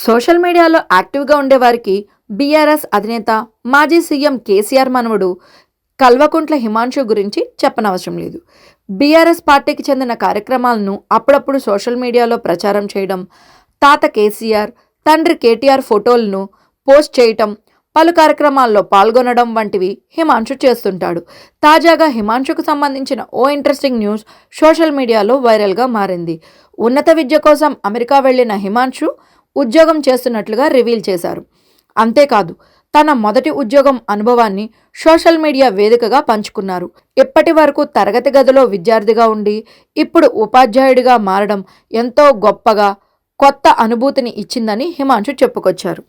Social మీడియాలో యాక్టివ్గా ఉండేవారికి BRS అధినేత మాజీ సీఎం కేసీఆర్ మనవడు కల్వకుంట్ల హిమాంశు గురించి చెప్పనవసరం లేదు. బీఆర్ఎస్ పార్టీకి చెందిన కార్యక్రమాలను అప్పుడప్పుడు సోషల్ మీడియాలో ప్రచారం చేయడం, తాత కేసీఆర్, తండ్రి కేటీఆర్ ఫోటోలను పోస్ట్ చేయటం, పలు కార్యక్రమాల్లో పాల్గొనడం వంటివి హిమాంశు చేస్తుంటాడు. తాజాగా హిమాంశుకు సంబంధించిన ఓ ఇంట్రెస్టింగ్ న్యూస్ సోషల్ మీడియాలో వైరల్గా మారింది. ఉన్నత విద్య కోసం అమెరికా వెళ్లిన హిమాంశు ఉద్యోగం చేస్తున్నట్లుగా రివీల్ చేశారు. అంతేకాదు, తన మొదటి ఉద్యోగం అనుభవాన్ని సోషల్ మీడియా వేదికగా పంచుకున్నారు. ఇప్పటి వరకు తరగతి గదిలో విద్యార్థిగా ఉండి ఇప్పుడు ఉపాధ్యాయుడిగా మారడం ఎంతో గొప్పగా, కొత్త అనుభూతిని ఇచ్చిందని హిమాంశు చెప్పుకొచ్చారు.